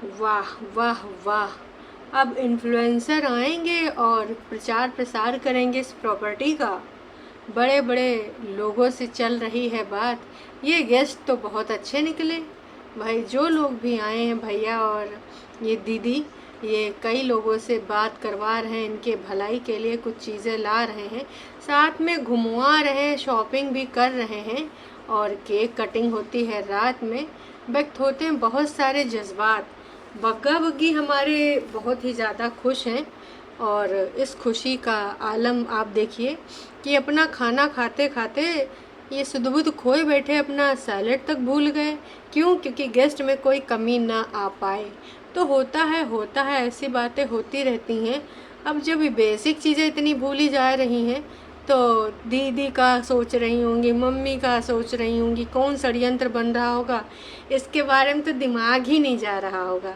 वाह वाह वाह। अब इन्फ्लुएंसर आएंगे और प्रचार प्रसार करेंगे इस प्रॉपर्टी का। बड़े बड़े लोगों से चल रही है बात। ये गेस्ट तो बहुत अच्छे निकले भाई। जो लोग भी आए हैं भैया और ये दीदी, ये कई लोगों से बात करवा रहे हैं, इनके भलाई के लिए कुछ चीज़ें ला रहे हैं, साथ में घुमवा रहे हैं, शॉपिंग भी कर रहे हैं और केक कटिंग होती है रात में। व्यक्त होते हैं बहुत सारे जज्बात। बग्गा बग्गी हमारे बहुत ही ज़्यादा खुश हैं और इस खुशी का आलम आप देखिए कि अपना खाना खाते खाते ये सुध-बुध खोए बैठे, अपना सैलेड तक भूल गए। क्यों? क्योंकि गेस्ट में कोई कमी ना आ पाए। तो होता है, ऐसी बातें होती रहती हैं। अब जब ये बेसिक चीज़ें इतनी भूली जा रही हैं तो दीदी का सोच रही होंगी, मम्मी का सोच रही होंगी, कौन षड्यंत्र बन रहा होगा इसके बारे में तो दिमाग ही नहीं जा रहा होगा।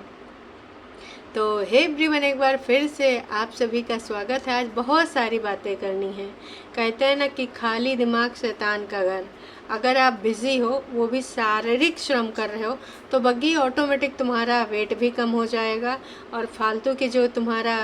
तो हे एवरीवन, एक बार फिर से आप सभी का स्वागत है। आज बहुत सारी बातें करनी है। कहते हैं ना कि खाली दिमाग शैतान का घर। अगर आप बिज़ी हो, वो भी शारीरिक श्रम कर रहे हो, तो बग्गी ऑटोमेटिक तुम्हारा वेट भी कम हो जाएगा और फालतू की जो तुम्हारा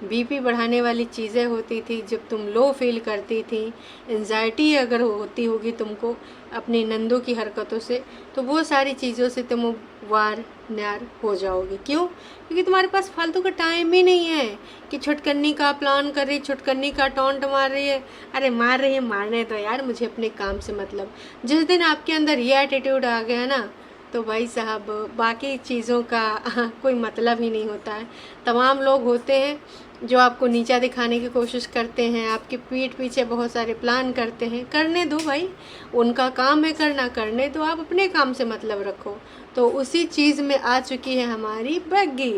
बीपी बढ़ाने वाली चीज़ें होती थी, जब तुम लो फील करती थी, एंजाइटी अगर होती होगी तुमको अपनी नंदों की हरकतों से, तो वो सारी चीज़ों से तुम वार न्यार हो जाओगे। क्यों? क्योंकि तुम्हारे पास फालतू का टाइम ही नहीं है कि छुटकन्नी का प्लान कर रही, छुटकन्नी का टॉन्ट मार रही है। अरे मार रही है, मारने दो यार, मुझे अपने काम से मतलब। जिस दिन आपके अंदर ये एटीट्यूड आ गया ना, तो भाई साहब बाकी चीज़ों का कोई मतलब ही नहीं होता है। तमाम लोग होते हैं जो आपको नीचा दिखाने की कोशिश करते हैं, आपकी पीठ पीछे बहुत सारे प्लान करते हैं। करने दो भाई, उनका काम है करना, करने दो, आप अपने काम से मतलब रखो। तो उसी चीज़ में आ चुकी है हमारी बग्गी,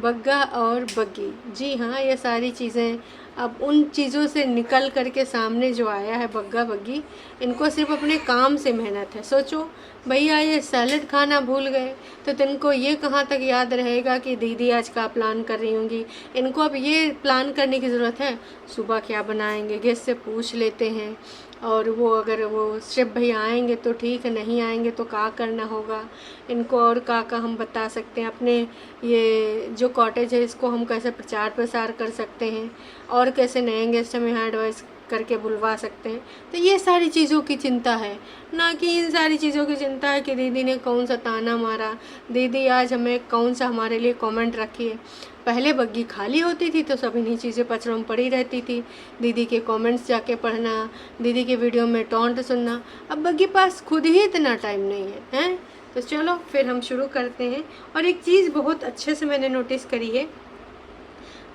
बग्गा और बग्गी। जी हाँ, ये सारी चीज़ें अब उन चीज़ों से निकल करके सामने जो आया है बग्गा बग्गी, इनको सिर्फ अपने काम से मेहनत है। सोचो भैया, ये सैलेड खाना भूल गए तो तुमको ये कहाँ तक याद रहेगा कि दीदी आज का प्लान कर रही होंगी। इनको अब ये प्लान करने की ज़रूरत है, सुबह क्या बनाएंगे, गेस्ट से पूछ लेते हैं। और वो अगर वो शिव भैया आएंगे तो ठीक है, नहीं आएंगे तो क्या करना होगा इनको, और का हम बता सकते हैं। अपने ये जो कॉटेज है इसको हम कैसे प्रचार प्रसार कर सकते हैं और कैसे नए गेस्ट हम यहाँ एडवाइस करके बुलवा सकते हैं। तो ये सारी चीज़ों की चिंता है, ना कि इन सारी चीज़ों की चिंता है कि दीदी ने कौन सा ताना मारा, दीदी आज हमें कौन सा हमारे लिए कमेंट रखी है। पहले बग्गी खाली होती थी तो सब इन्हीं चीज़ें पचड़ों में पड़ी रहती थी, दीदी के कमेंट्स जाके पढ़ना, दीदी के वीडियो में टॉन्ट सुनना। अब बग्गी पास खुद ही इतना टाइम नहीं है, हैं? तो चलो फिर हम शुरू करते हैं। और एक चीज़ बहुत अच्छे से मैंने नोटिस करी है,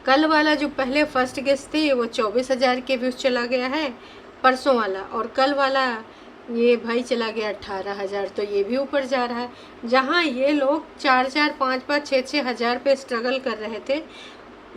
कल वाला जो पहले फर्स्ट गेस्ट थे वो 24,000 के व्यूज़ चला गया है परसों वाला, और कल वाला ये भाई चला गया 18,000, तो ये भी ऊपर जा रहा है। जहाँ ये लोग 4-4, 5-5, 6-6 हज़ार पे स्ट्रगल कर रहे थे,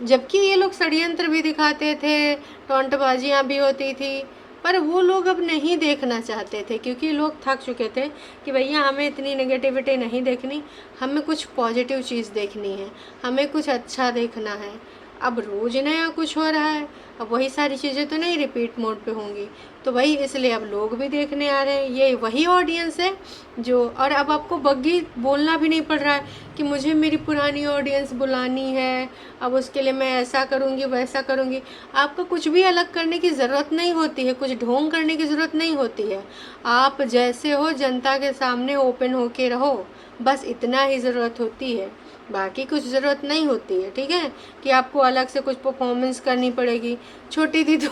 जबकि ये लोग षड्यंत्र भी दिखाते थे, टोंटबाजियाँ भी होती थी, पर वो लोग अब नहीं देखना चाहते थे क्योंकि लोग थक चुके थे कि भैया हमें इतनी नेगेटिविटी नहीं देखनी, हमें कुछ पॉजिटिव चीज़ देखनी है, हमें कुछ अच्छा देखना है। अब रोज़ नया कुछ हो रहा है, अब वही सारी चीज़ें तो नहीं रिपीट मोड पे होंगी, तो भाई इसलिए अब लोग भी देखने आ रहे हैं। ये वही ऑडियंस है जो, और अब आपको बग्गी बोलना भी नहीं पड़ रहा है कि मुझे मेरी पुरानी ऑडियंस बुलानी है, अब उसके लिए मैं ऐसा करूँगी वैसा करूँगी। आपको कुछ भी अलग करने की ज़रूरत नहीं होती है, कुछ ढोंग करने की ज़रूरत नहीं होती है। आप जैसे हो जनता के सामने ओपन होके रहो, बस इतना ही ज़रूरत होती है, बाकी कुछ ज़रूरत नहीं होती है। ठीक है, कि आपको अलग से कुछ परफॉर्मेंस करनी पड़ेगी। छोटी दीदू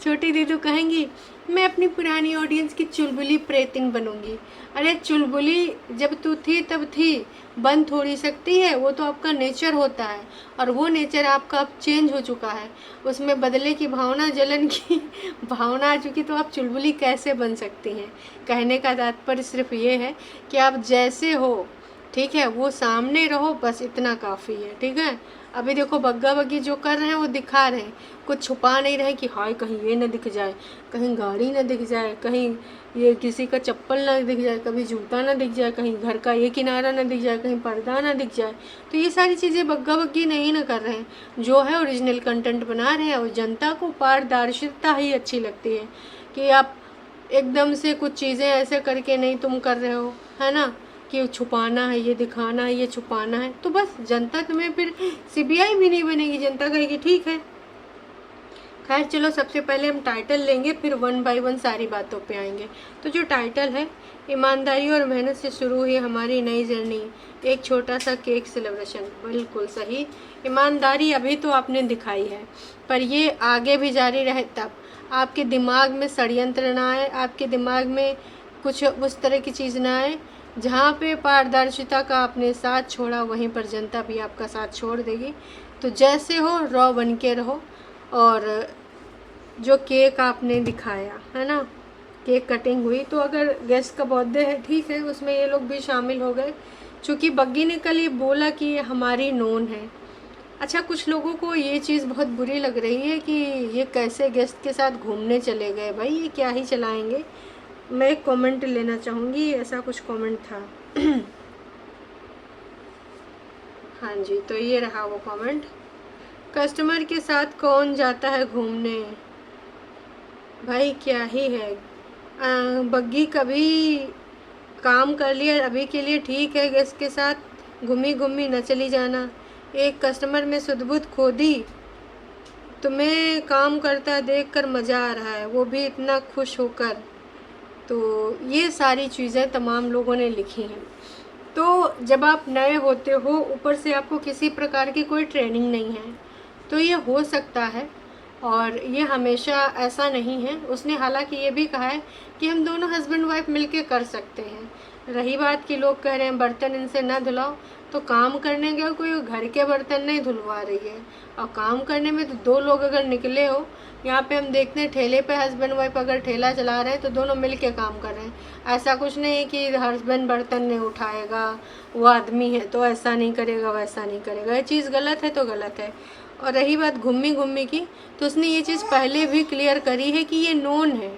छोटी दीदू कहेंगी मैं अपनी पुरानी ऑडियंस की चुलबुली प्रेतिंग बनूंगी। अरे चुलबुली जब तू थी तब थी, बन थोड़ी सकती है, वो तो आपका नेचर होता है और वो नेचर आपका अब चेंज हो चुका है, उसमें बदले की भावना, जलन की भावना आ चुकी, तो आप चुलबुली कैसे बन सकती हैं। कहने का तात्पर्य सिर्फ ये है कि आप जैसे हो, ठीक है, वो सामने रहो, बस इतना काफ़ी है। ठीक है, अभी देखो बग्गा बग्गी जो कर रहे हैं वो दिखा रहे हैं, कुछ छुपा नहीं रहे कि हाय कहीं ये ना दिख जाए, कहीं गाड़ी ना दिख जाए, कहीं ये किसी का चप्पल ना दिख जाए, कभी जूता ना दिख जाए, कहीं घर का ये किनारा ना दिख जाए, कहीं पर्दा ना दिख जाए। तो ये सारी चीज़ें बग्गा बग्गी नहीं ना कर रहे हैं, जो है ओरिजिनल कंटेंट बना रहे हैं। और जनता को पारदर्शिता ही अच्छी लगती है कि आप एकदम से कुछ चीज़ें ऐसे करके नहीं तुम कर रहे हो, है ना। कि छुपाना है, ये दिखाना है, ये छुपाना है, तो बस जनता तुम्हें फिर सीबीआई भी नहीं बनेगी, जनता कहेगी ठीक है। खैर चलो, सबसे पहले हम टाइटल लेंगे, फिर वन बाय वन सारी बातों पे आएंगे। तो जो टाइटल है, ईमानदारी और मेहनत से शुरू हुई हमारी नई जर्नी, एक छोटा सा केक सेलिब्रेशन। बिल्कुल सही, ईमानदारी अभी तो आपने दिखाई है, पर ये आगे भी जारी रहे तब आपके दिमाग में षड्यंत्र ना आए, आपके दिमाग में कुछ उस तरह की चीज़ ना आए। जहाँ पे पारदर्शिता का आपने साथ छोड़ा, वहीं पर जनता भी आपका साथ छोड़ देगी। तो जैसे हो रॉ बन के रहो। और जो केक आपने दिखाया है ना, केक कटिंग हुई, तो अगर गेस्ट का बर्थडे है ठीक है, उसमें ये लोग भी शामिल हो गए। चूँकि बग्गी ने कल ये बोला कि ये हमारी नोन है। अच्छा, कुछ लोगों को ये चीज़ बहुत बुरी लग रही है कि ये कैसे गेस्ट के साथ घूमने चले गए, भाई ये क्या ही चलाएंगे। मैं एक कमेंट लेना चाहूँगी, ऐसा कुछ कमेंट था। हाँ जी, तो ये रहा वो कमेंट, कस्टमर के साथ कौन जाता है घूमने। भाई क्या ही है, बग्गी कभी काम कर लिया अभी के लिए ठीक है, गेस्ट के साथ घूमी घूमी न चली जाना। एक कस्टमर में सुध-बुध खो दी, तुम्हें काम करता देखकर मज़ा आ रहा है, वो भी इतना खुश होकर। तो ये सारी चीज़ें तमाम लोगों ने लिखी हैं। तो जब आप नए होते हो, ऊपर से आपको किसी प्रकार की कोई ट्रेनिंग नहीं है, तो ये हो सकता है, और ये हमेशा ऐसा नहीं है। उसने हालांकि ये भी कहा है कि हम दोनों हस्बैंड वाइफ मिलके कर सकते हैं। रही बात कि लोग कह रहे हैं बर्तन इनसे ना धुलाओ, तो काम करने गए, कोई घर के बर्तन नहीं धुलवा रही है। और काम करने में तो दो लोग अगर निकले हो, यहाँ पे हम देखते हैं ठेले पे हस्बैंड वाइफ अगर ठेला चला रहे हैं तो दोनों मिल के काम कर रहे हैं। ऐसा कुछ नहीं है कि हस्बैंड बर्तन नहीं उठाएगा, वो आदमी है तो ऐसा नहीं करेगा, वैसा नहीं करेगा। ये चीज़ गलत है तो गलत है। और रही बात घूमी घूमी की, तो उसने ये चीज़ पहले भी क्लियर करी है कि ये नोन है।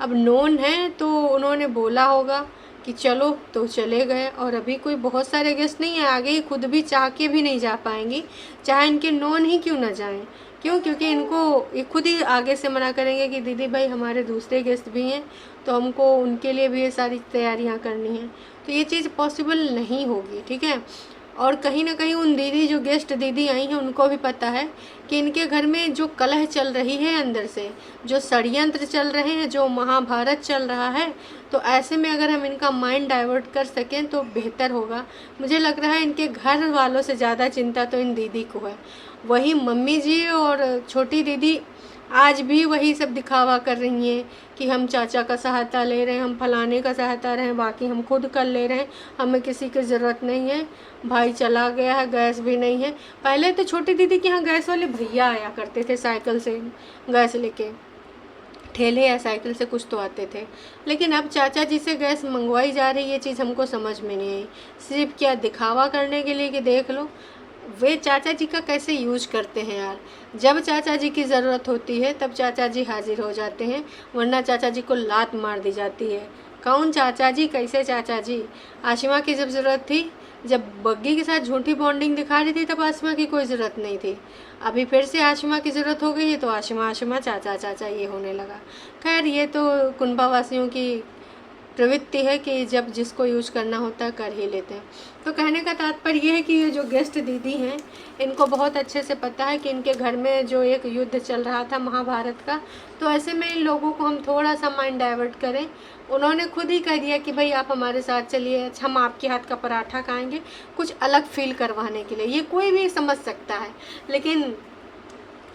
अब नोन है तो उन्होंने बोला होगा कि चलो, तो चले गए। और अभी कोई बहुत सारे गेस्ट नहीं है, आगे खुद भी चाह के भी नहीं जा पाएंगी, चाहे इनके नोन ही क्यों ना जाएं। क्यों? क्योंकि इनको ये खुद ही आगे से मना करेंगे कि दीदी भाई हमारे दूसरे गेस्ट भी हैं, तो हमको उनके लिए भी ये सारी तैयारियां करनी हैं। तो ये चीज़ पॉसिबल नहीं होगी, ठीक है। और कहीं ना कहीं उन दीदी, जो गेस्ट दीदी आई हैं, उनको भी पता है कि इनके घर में जो कलह चल रही है अंदर से, जो षड्यंत्र चल रहे हैं, जो महाभारत चल रहा है, तो ऐसे में अगर हम इनका माइंड डाइवर्ट कर सकें तो बेहतर होगा। मुझे लग रहा है इनके घर वालों से ज़्यादा चिंता तो इन दीदी को है। वही मम्मी जी और छोटी दीदी आज भी वही सब दिखावा कर रही हैं कि हम चाचा का सहायता ले रहे हैं, हम फलाने का सहायता रहे हैं, बाकी हम खुद कर ले रहे हैं, हमें किसी की ज़रूरत नहीं है। भाई चला गया है, गैस भी नहीं है। पहले तो छोटी दीदी के यहाँ गैस वाले भैया आया करते थे, साइकिल से गैस लेके, ठेले या साइकिल से कुछ तो आते थे। लेकिन अब चाचा जी से गैस मंगवाई जा रही है, ये चीज़ हमको समझ में नहीं आई। सिर्फ क्या दिखावा करने के लिए कि देख लो वे चाचा जी का कैसे यूज करते हैं यार। जब चाचा जी की ज़रूरत होती है तब चाचा जी हाजिर हो जाते हैं, वरना चाचा जी को लात मार दी जाती है। कौन चाचा जी, कैसे चाचा जी। आशिमा की जब ज़रूरत थी, जब बग्गी के साथ झूठी बॉन्डिंग दिखा रही थी, तब आशिमा की कोई ज़रूरत नहीं थी। अभी फिर से आशिमा की ज़रूरत हो गई है तो आशिमा आशिमा, चाचा चाचा ये होने लगा। खैर ये तो कुनबा वासियों की प्रवृत्ति है कि जब जिसको यूज करना होता है कर ही लेते हैं। तो कहने का तात्पर्य ये है कि ये जो गेस्ट दीदी हैं, इनको बहुत अच्छे से पता है कि इनके घर में जो एक युद्ध चल रहा था महाभारत का, तो ऐसे में इन लोगों को हम थोड़ा सा माइंड डाइवर्ट करें। उन्होंने खुद ही कह दिया कि भाई आप हमारे साथ चलिए, हम आपके हाथ का पराठा खाएंगे, कुछ अलग फील करवाने के लिए। ये कोई भी समझ सकता है, लेकिन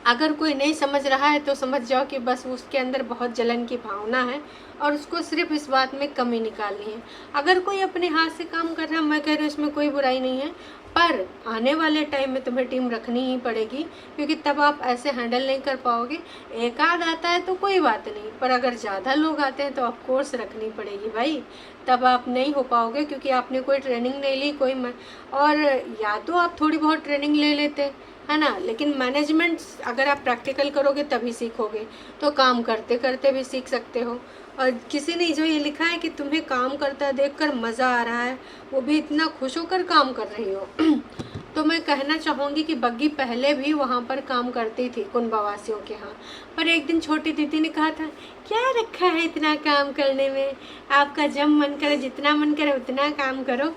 अगर कोई नहीं समझ रहा है तो समझ जाओ कि बस उसके अंदर बहुत जलन की भावना है और उसको सिर्फ इस बात में कमी निकालनी है। अगर कोई अपने हाथ से काम कर रहा है, मैं कह रही हूँ इसमें कोई बुराई नहीं है, पर आने वाले टाइम में तुम्हें टीम रखनी ही पड़ेगी, क्योंकि तब आप ऐसे हैंडल नहीं कर पाओगे। एक आध आता है तो कोई बात नहीं, पर अगर ज़्यादा लोग आते हैं तो ऑफ कोर्स रखनी पड़ेगी भाई, तब आप नहीं हो पाओगे, क्योंकि आपने कोई ट्रेनिंग नहीं ली और या तो आप थोड़ी बहुत ट्रेनिंग ले लेते है ना, लेकिन मैनेजमेंट अगर आप प्रैक्टिकल करोगे तभी सीखोगे, तो काम करते करते भी सीख सकते हो। और किसी ने जो ये लिखा है कि तुम्हें काम करता देखकर मज़ा आ रहा है, वो भी इतना खुश होकर काम कर रही हो। तो मैं कहना चाहूँगी कि बग्गी पहले भी वहाँ पर काम करती थी कुंभवासियों के यहाँ। पर एक दिन छोटी दीदी ने कहा था, क्या रखा है इतना काम करने में, आपका जब मन करे जितना मन करे उतना काम करो,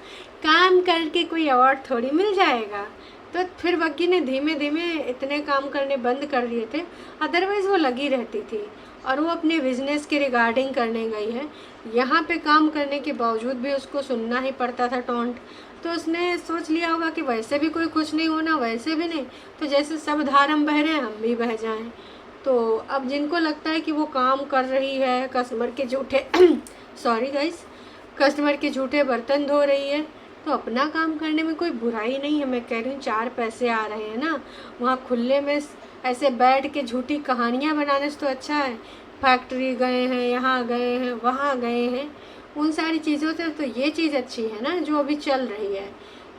काम करके कोई अवार्ड थोड़ी मिल जाएगा। तो फिर बग्गी ने धीमे धीमे इतने काम करने बंद कर दिए थे, अदरवाइज़ वो लगी रहती थी। और वो अपने बिजनेस के रिगार्डिंग करने गई है, यहाँ पे काम करने के बावजूद भी उसको सुनना ही पड़ता था टोंट। तो उसने सोच लिया होगा कि वैसे भी कोई खुश नहीं होना, वैसे भी नहीं, तो जैसे सब धार हम बह रहे हैं हम भी बह जाएं। तो अब जिनको लगता है कि वो काम कर रही है, कस्टमर के झूठे सॉरी गाइस, कस्टमर के झूठे बर्तन धो रही है, तो अपना काम करने में कोई बुराई नहीं है। मैं कह रही हूँ 4 पैसे आ रहे हैं ना, वहाँ खुले में ऐसे बैठ के झूठी कहानियाँ बनाने से तो अच्छा है फैक्ट्री गए हैं, यहाँ गए हैं, वहाँ गए हैं, उन सारी चीज़ों से तो ये चीज़ अच्छी है ना जो अभी चल रही है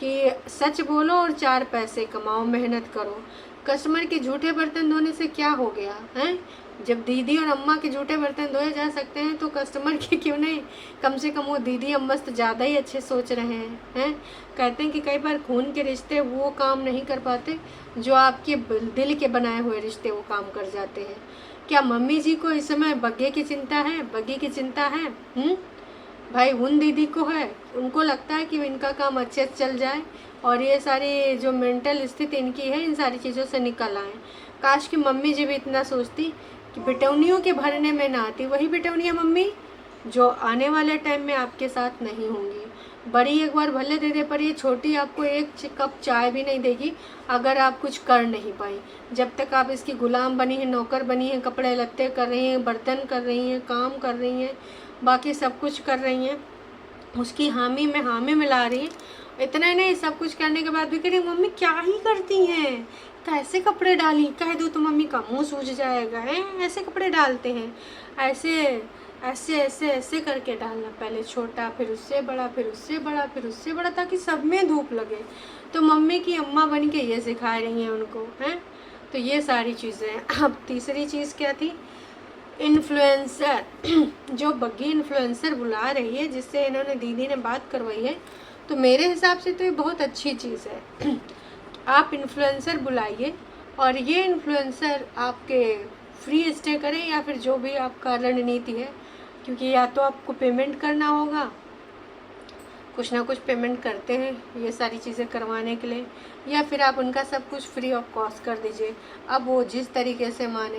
कि सच बोलो और 4 पैसे कमाओ, मेहनत करो। कस्टमर के झूठे बर्तन धोने से क्या हो गया है? जब दीदी और अम्मा के झूठे बर्तन धोए जा सकते हैं तो कस्टमर के क्यों नहीं? कम से कम वो दीदी अम्मा तो ज़्यादा ही अच्छे सोच रहे हैं। कहते हैं कि कई बार खून के रिश्ते वो काम नहीं कर पाते जो आपके दिल के बनाए हुए रिश्ते वो काम कर जाते हैं। क्या मम्मी जी को इस समय बग्गे की चिंता है, बग्गी की चिंता है? भाई उन दीदी को है, उनको लगता है कि इनका काम अच्छे से चल जाए और ये सारी जो मेंटल स्थिति इनकी है इन सारी चीज़ों से निकल आए। काश कि मम्मी जी भी इतना सोचती कि बेटौनियों के भरने में ना आती, वही बेटौनियाँ मम्मी जो आने वाले टाइम में आपके साथ नहीं होंगी। बड़ी एक बार भले दे दे, पर ये छोटी आपको एक कप चाय भी नहीं देगी अगर आप कुछ कर नहीं पाई। जब तक आप इसकी गुलाम बनी हैं, नौकर बनी हैं, कपड़े लत्ते कर रही हैं, बर्तन कर रही हैं, काम कर रही हैं, बाकी सब कुछ कर रही हैं, उसकी हामी में हामी मिला रही हैं। इतना ही नहीं, सब कुछ करने के बाद भी कह रही मम्मी क्या ही करती हैं, कैसे कपड़े डाली, कह दूँ तो मम्मी का मुँह सूज जाएगा है, ऐसे कपड़े डालते हैं, ऐसे ऐसे ऐसे ऐसे करके डालना, पहले छोटा फिर उससे बड़ा फिर उससे बड़ा फिर उससे बड़ा, ताकि सब में धूप लगे। तो मम्मी की अम्मा बन के ये सिखा रही हैं उनको, हैं। तो ये सारी चीज़ें हैं। अब तीसरी चीज़ क्या थी? इन्फ्लुएंसर जो बग्गी इन्फ्लुएंसर बुला रही है, जिससे इन्होंने दीदी ने बात करवाई है, तो मेरे हिसाब से तो ये बहुत अच्छी चीज़ है। आप इन्फ्लुएंसर बुलाइए और ये इन्फ्लुएंसर आपके फ्री स्टे करें या फिर जो भी आपका रणनीति है, क्योंकि या तो आपको पेमेंट करना होगा, कुछ ना कुछ पेमेंट करते हैं ये सारी चीज़ें करवाने के लिए, या फिर आप उनका सब कुछ फ्री ऑफ कॉस्ट कर दीजिए। अब वो जिस तरीके से माने,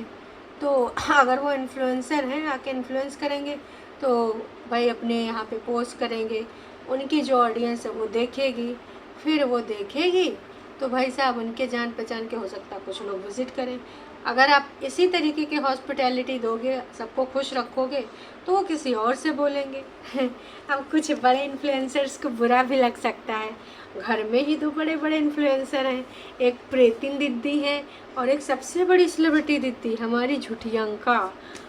तो अगर वो इन्फ्लुएंसर हैं आके इन्फ्लुएंस करेंगे तो भाई अपने यहाँ पे पोस्ट करेंगे, उनकी जो ऑडियंस है वो देखेगी, फिर वो देखेगी तो भाई साहब उनके जान पहचान के हो सकता है कुछ लोग विज़िट करें। अगर आप इसी तरीके की हॉस्पिटैलिटी दोगे, सबको खुश रखोगे, तो वो किसी और से बोलेंगे। अब कुछ बड़े इन्फ्लुएंसर्स को बुरा भी लग सकता है, घर में ही 2 बड़े बड़े इन्फ्लुएंसर हैं, एक प्रेतिन दीदी है और एक सबसे बड़ी सेलिब्रिटी दीदी हमारी झूठियंका।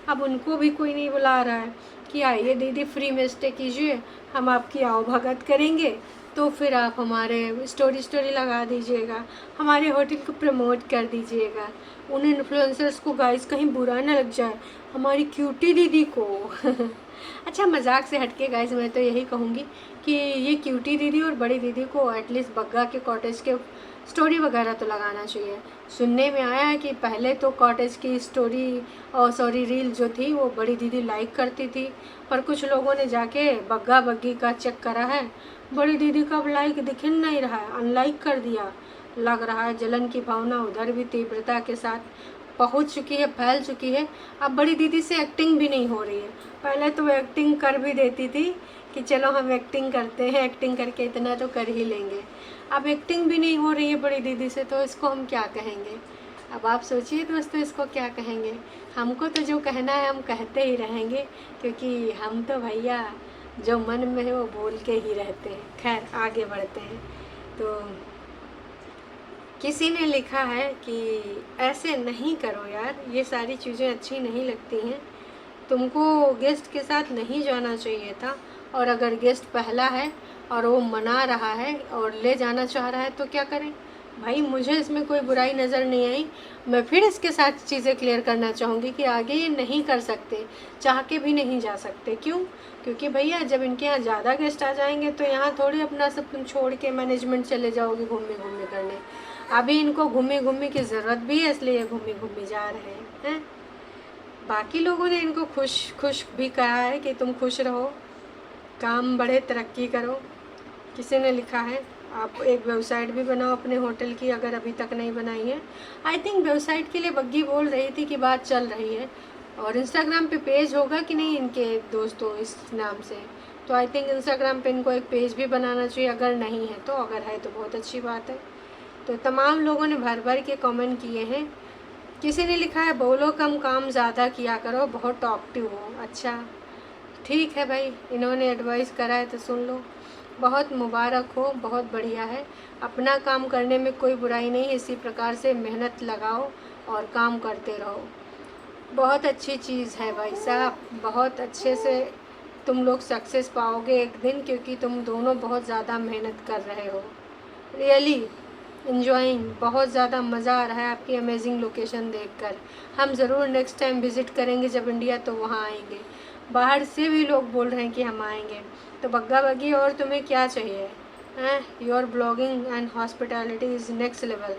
अब उनको भी कोई नहीं बुला रहा है कि आइए दीदी फ्री में स्टे कीजिए, हम आपकी आओ भगत करेंगे, तो फिर आप हमारे स्टोरी लगा दीजिएगा, हमारे होटल को प्रमोट कर दीजिएगा। उन इन्फ्लुएंसर्स को गाइस कहीं बुरा ना लग जाए, हमारी क्यूटी दीदी को। अच्छा मजाक से हटके गाइस मैं तो यही कहूँगी कि ये क्यूटी दीदी और बड़ी दीदी को एटलीस्ट बग्गा के कॉटेज के स्टोरी वगैरह तो लगाना चाहिए। सुनने में आया है कि पहले तो कॉटेज की स्टोरी और रील जो थी वो बड़ी दीदी लाइक करती थी, पर कुछ लोगों ने जाके बग्गा बग्गी का चेक करा है, बड़ी दीदी का अब लाइक दिख नहीं रहा है, अनलाइक कर दिया। लग रहा है जलन की भावना उधर भी तीव्रता के साथ पहुंच चुकी है, फैल चुकी है। अब बड़ी दीदी से एक्टिंग भी नहीं हो रही है। पहले तो वो एक्टिंग कर भी देती थी कि चलो हम एक्टिंग करते हैं, एक्टिंग करके इतना तो कर ही लेंगे। अब एक्टिंग भी नहीं हो रही है बड़ी दीदी से, तो इसको हम क्या कहेंगे? अब आप सोचिए दोस्तों, इसको क्या कहेंगे? हमको तो जो कहना है हम कहते ही रहेंगे, क्योंकि हम तो भैया जो मन में है वो बोल के ही रहते हैं। खैर आगे बढ़ते हैं। तो किसी ने लिखा है कि ऐसे नहीं करो यार, ये सारी चीज़ें अच्छी नहीं लगती हैं, तुमको गेस्ट के साथ नहीं जाना चाहिए था, और अगर गेस्ट पहला है और वो मना रहा है और ले जाना चाह रहा है तो क्या करें? भाई मुझे इसमें कोई बुराई नज़र नहीं आई। मैं फिर इसके साथ चीज़ें क्लियर करना चाहूँगी कि आगे ये नहीं कर सकते, चाह के भी नहीं जा सकते। क्यों? क्योंकि भैया जब इनके यहाँ ज़्यादा गेस्ट आ जाएंगे तो यहाँ थोड़ी अपना सब तुम छोड़ के मैनेजमेंट चले जाओगे घूमने घूमने करने। अभी इनको घूमे घूमे की ज़रूरत भी है, इसलिए घूमे घूमे जा रहे हैं। बाकी लोगों ने इनको खुश खुश भी कहा है कि तुम खुश रहो, काम बढ़े, तरक्की करो। किसी ने लिखा है आप एक वेबसाइट भी बनाओ अपने होटल की, अगर अभी तक नहीं बनाई है। आई थिंक वेबसाइट के लिए बग्गी बोल रही थी कि बात चल रही है। और इंस्टाग्राम पे पेज होगा कि नहीं इनके दोस्तों इस नाम से, तो आई थिंक इंस्टाग्राम पे इनको एक पेज भी बनाना चाहिए, अगर नहीं है तो। अगर है तो बहुत अच्छी बात है। तो तमाम लोगों ने भर भर के कमेंट किए हैं। किसी ने लिखा है बोलो कम काम ज़्यादा किया करो, बहुत टॉकटिव हो। अच्छा ठीक है भाई, इन्होंने एडवाइस करा है तो सुन लो। बहुत मुबारक हो, बहुत बढ़िया है। अपना काम करने में कोई बुराई नहीं है, इसी प्रकार से मेहनत लगाओ और काम करते रहो। बहुत अच्छी चीज़ है भाई साहब, बहुत अच्छे से तुम लोग सक्सेस पाओगे एक दिन, क्योंकि तुम दोनों बहुत ज़्यादा मेहनत कर रहे हो। रियली इन्जॉइंग, बहुत ज़्यादा मज़ा आ रहा है आपकी अमेजिंग लोकेशन देखकर। हम ज़रूर नेक्स्ट टाइम विज़िट करेंगे जब इंडिया, तो वहाँ आएंगे। बाहर से भी लोग बोल रहे हैं कि हम आएंगे। तो बग्गा बग्गी और तुम्हें क्या चाहिए हैं? Your blogging and hospitality is next level.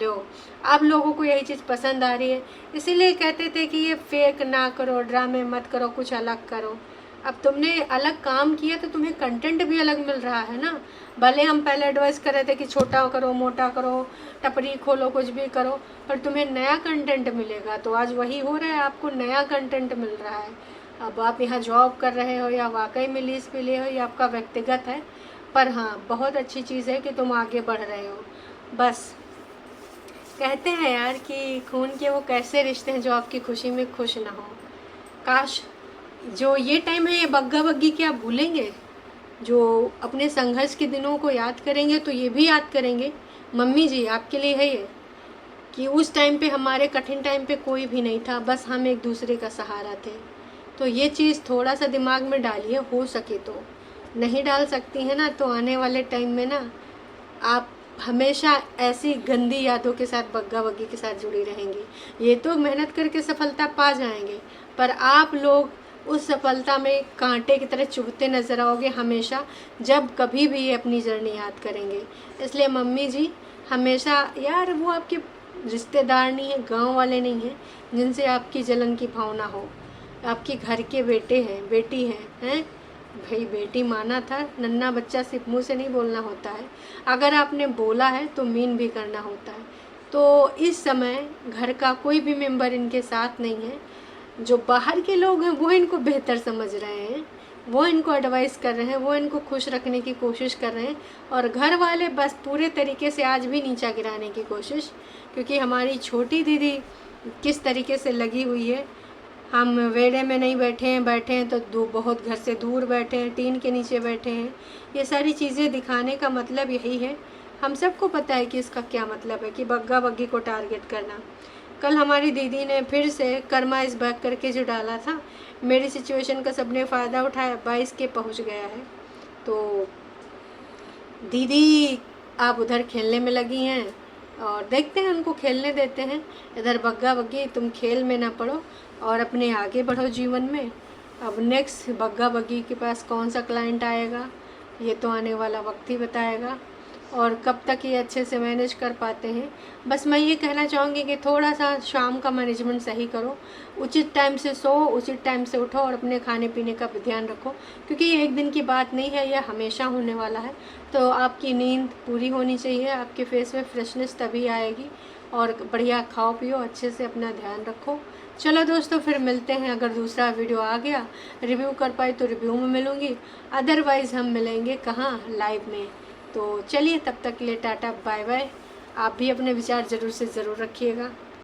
लो, आप लोगों को यही चीज़ पसंद आ रही है, इसीलिए कहते थे कि ये फेक ना करो, ड्रामे मत करो, कुछ अलग करो। अब तुमने अलग काम किया तो तुम्हें कंटेंट भी अलग मिल रहा है ना। भले हम पहले एडवाइस कर रहे थे कि छोटा करो, मोटा करो, टपरी खोलो, कुछ भी करो, पर तुम्हें नया कंटेंट मिलेगा। तो आज वही हो रहा है, आपको नया कंटेंट मिल रहा है। अब आप यहाँ जॉब कर रहे हो या वाकई में लीज पे लिए हो, ये आपका व्यक्तिगत है, पर हाँ बहुत अच्छी चीज़ है कि तुम आगे बढ़ रहे हो। बस कहते हैं यार कि खून के वो कैसे रिश्ते हैं जो आपकी खुशी में खुश ना हो। काश जो ये टाइम है ये बग्गा बग्गी क्या भूलेंगे, जो अपने संघर्ष के दिनों को याद करेंगे तो ये भी याद करेंगे। मम्मी जी आपके लिए है ये कि उस टाइम पे, हमारे कठिन टाइम पे कोई भी नहीं था, बस हम एक दूसरे का सहारा थे। तो ये चीज़ थोड़ा सा दिमाग में डालिए, हो सके तो। नहीं डाल सकती हैं ना, तो आने वाले टाइम में ना आप हमेशा ऐसी गंदी यादों के साथ, बग्गा बग्गी के साथ जुड़ी रहेंगी। ये तो मेहनत करके सफलता पा जाएंगे, पर आप लोग उस सफलता में कांटे की तरह चुभते नज़र आओगे हमेशा, जब कभी भी ये अपनी जर्नी याद करेंगे। इसलिए मम्मी जी हमेशा, यार वो आपके रिश्तेदार नहीं है, गांव वाले नहीं हैं जिनसे आपकी जलन की भावना हो। आपके घर के बेटे हैं, बेटी हैं भाई। बेटी माना था, नन्हा बच्चा सिर्फ मुँह से नहीं बोलना होता है, अगर आपने बोला है तो मीन भी करना होता है। तो इस समय घर का कोई भी मेंबर इनके साथ नहीं है। जो बाहर के लोग हैं वो इनको बेहतर समझ रहे हैं, वो इनको एडवाइस कर रहे हैं, वो इनको खुश रखने की कोशिश कर रहे हैं। और घर वाले बस पूरे तरीके से आज भी नीचा गिराने की कोशिश, क्योंकि हमारी छोटी दीदी किस तरीके से लगी हुई है। हम वेड़े में नहीं बैठे हैं तो बहुत घर से दूर बैठे हैं, टीन के नीचे बैठे हैं। ये सारी चीज़ें दिखाने का मतलब यही है। हम सबको पता है कि इसका क्या मतलब है, कि बग्गा बग्गी को टारगेट करना। कल हमारी दीदी ने फिर से कर्मा इस बैक करके जो डाला था, मेरी सिचुएशन का सबने फ़ायदा उठाया, 22 के पहुंच गया है। तो दीदी आप उधर खेलने में लगी हैं, और देखते हैं उनको खेलने देते हैं। इधर बग्गा बग्गी तुम खेल में ना पड़ो और अपने आगे बढ़ो जीवन में। अब नेक्स्ट बग्गा बग्गी के पास कौन सा क्लाइंट आएगा ये तो आने वाला वक्त ही बताएगा, और कब तक ये अच्छे से मैनेज कर पाते हैं। बस मैं ये कहना चाहूँगी कि थोड़ा सा शाम का मैनेजमेंट सही करो, उचित टाइम से सो, उचित टाइम से उठो, और अपने खाने पीने का भी ध्यान रखो, क्योंकि ये एक दिन की बात नहीं है, यह हमेशा होने वाला है। तो आपकी नींद पूरी होनी चाहिए, आपके फेस में फ्रेशनेस तभी आएगी। और बढ़िया खाओ पियो, अच्छे से अपना ध्यान रखो। चलो दोस्तों, फिर मिलते हैं। अगर दूसरा वीडियो आ गया, रिव्यू कर पाई तो रिव्यू में मिलूँगी, अदरवाइज़ हम मिलेंगे कहाँ, लाइव में। तो चलिए, तब तक के लिए टाटा बाय बाय। आप भी अपने विचार ज़रूर से ज़रूर रखिएगा।